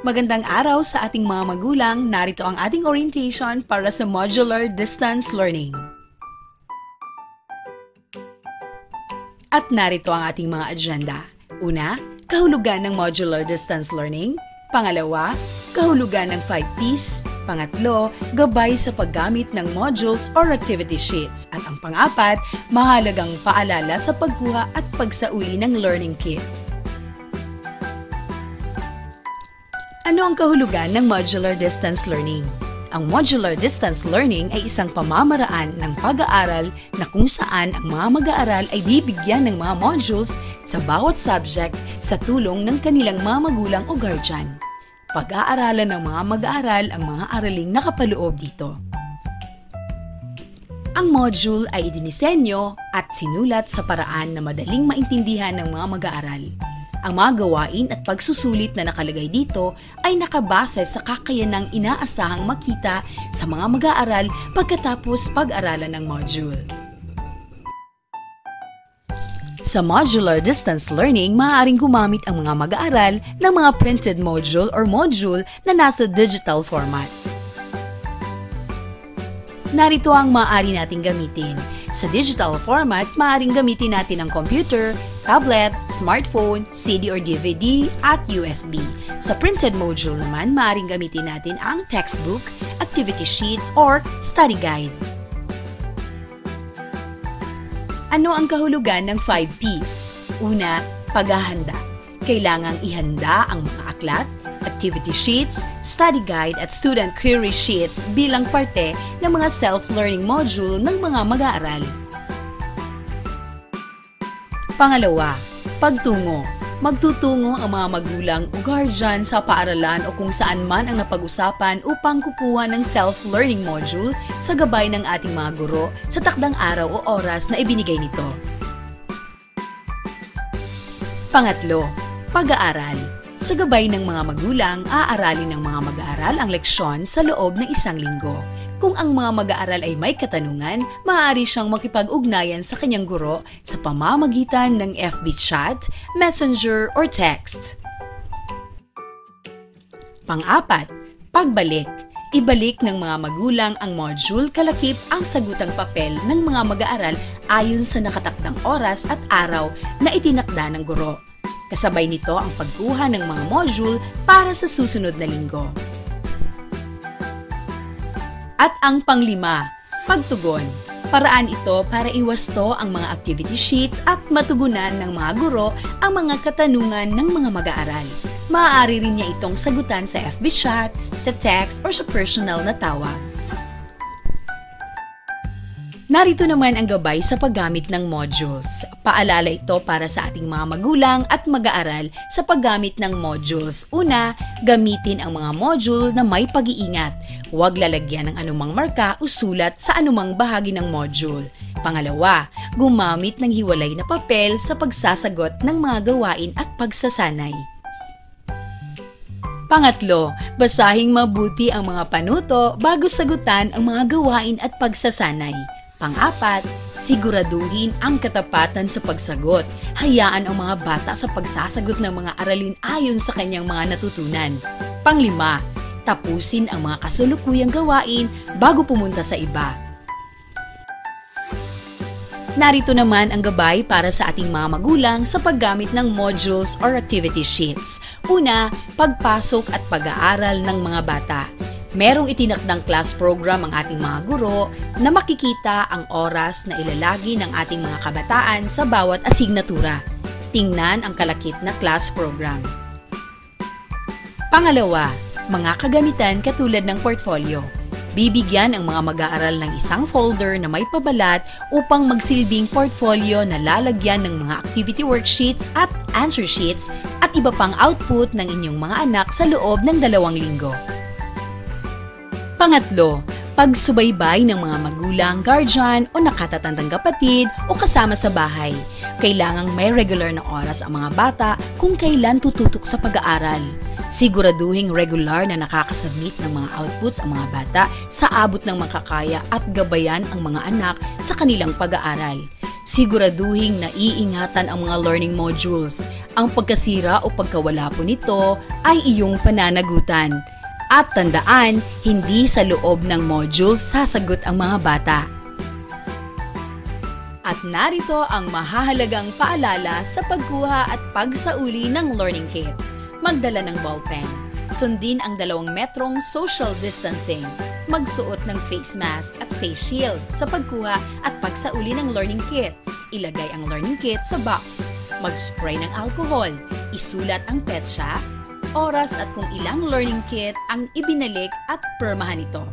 Magandang araw sa ating mga magulang. Narito ang ating orientation para sa Modular Distance Learning. At narito ang ating mga agenda. Una, kahulugan ng Modular Distance Learning. Pangalawa, kahulugan ng 5Ps. Pangatlo, gabay sa paggamit ng modules or activity sheets. At ang pang-apat, mahalagang paalala sa pagkuha at pagsauli ng learning kit. Ano ang kahulugan ng Modular Distance Learning? Ang Modular Distance Learning ay isang pamamaraan ng pag-aaral na kung saan ang mga mag-aaral ay bibigyan ng mga modules sa bawat subject sa tulong ng kanilang mga magulang o guardian. Pag-aaralan ng mga mag-aaral ang mga araling nakapaloob dito. Ang module ay idinisenyo at sinulat sa paraan na madaling maintindihan ng mga mag-aaral. Ang mga gawain at pagsusulit na nakalagay dito ay nakabase sa kakayanang inaasahang makita sa mga mag-aaral pagkatapos pag-aralan ng module. Sa Modular Distance Learning, maaaring gumamit ang mga mag-aaral ng mga printed module or module na nasa digital format. Narito ang maaari nating gamitin. Sa digital format, maaaring gamitin natin ang computer, tablet, smartphone, CD or DVD, at USB. Sa printed module naman, maaaring gamitin natin ang textbook, activity sheets, or study guide. Ano ang kahulugan ng 5Ps? Una, paghahanda. Kailangang ihanda ang mga aklat, activity sheets, study guide at student query sheets bilang parte ng mga self-learning module ng mga mag-aaral. Pangalawa, pagtungo. Magtutungo ang mga magulang o guardian sa paaralan o kung saan man ang napag-usapan upang kukuha ng self-learning module sa gabay ng ating mga guro sa takdang araw o oras na ibinigay nito. Pangatlo, pag-aaral. Sa gabay ng mga magulang, aaralin ng mga mag-aaral ang leksyon sa loob ng isang linggo. Kung ang mga mag-aaral ay may katanungan, maaari siyang makipag-ugnayan sa kanyang guro sa pamamagitan ng FB chat, messenger, or text. Pang-apat, pagbalik. Ibalik ng mga magulang ang module kalakip ang sagutang papel ng mga mag-aaral ayon sa nakatakdang oras at araw na itinakda ng guro. Kasabay nito ang pagkuha ng mga module para sa susunod na linggo. At ang panglima, pagtugon. Paraan ito para iwasto ang mga activity sheets at matugunan ng mga guro ang mga katanungan ng mga mag-aaral. Maaari rin niya itong sagutan sa FB chat, sa text, or sa personal na tawag. Narito naman ang gabay sa paggamit ng modules. Paalala ito para sa ating mga magulang at mag-aaral sa paggamit ng modules. Una, gamitin ang mga module na may pag-iingat. Huwag lalagyan ng anumang marka o sulat sa anumang bahagi ng module. Pangalawa, gumamit ng hiwalay na papel sa pagsasagot ng mga gawain at pagsasanay. Pangatlo, basahing mabuti ang mga panuto bago sagutan ang mga gawain at pagsasanay. Pang-apat, siguraduhin ang katapatan sa pagsagot. Hayaan ang mga bata sa pagsasagot ng mga aralin ayon sa kanyang mga natutunan. Panglima, tapusin ang mga kasalukuyang gawain bago pumunta sa iba. Narito naman ang gabay para sa ating mga magulang sa paggamit ng modules or activity sheets. Una, pagpasok at pag-aaral ng mga bata. Merong itinakdang class program ang ating mga guro na makikita ang oras na ilalagi ng ating mga kabataan sa bawat asignatura. Tingnan ang kalakip na class program. Pangalawa, mga kagamitan katulad ng portfolio. Bibigyan ang mga mag-aaral ng isang folder na may pabalat upang magsilbing portfolio na lalagyan ng mga activity worksheets at answer sheets at iba pang output ng inyong mga anak sa loob ng 2 linggo. Pangatlo, Pagsubaybay ng mga magulang, guardian o nakatatandang kapatid o kasama sa bahay. Kailangang may regular na oras ang mga bata kung kailan tututok sa pag-aaral. Siguraduhing regular na nakakasubmit ng mga outputs ang mga bata sa abot ng makakaya at gabayan ang mga anak sa kanilang pag-aaral. Siguraduhing naiingatan ang mga learning modules. Ang pagkasira o pagkawala po nito ay iyong pananagutan. At tandaan, hindi sa loob ng modules sasagot ang mga bata. At narito ang mahahalagang paalala sa pagkuha at pagsauli ng learning kit. Magdala ng ballpen. Sundin ang 2 metrong social distancing. Magsuot ng face mask at face shield sa pagkuha at pagsauli ng learning kit. Ilagay ang learning kit sa box. Mag-spray ng alcohol. Isulat ang petsa, oras at kung ilang learning kit ang ibinalik at pirmahan ito.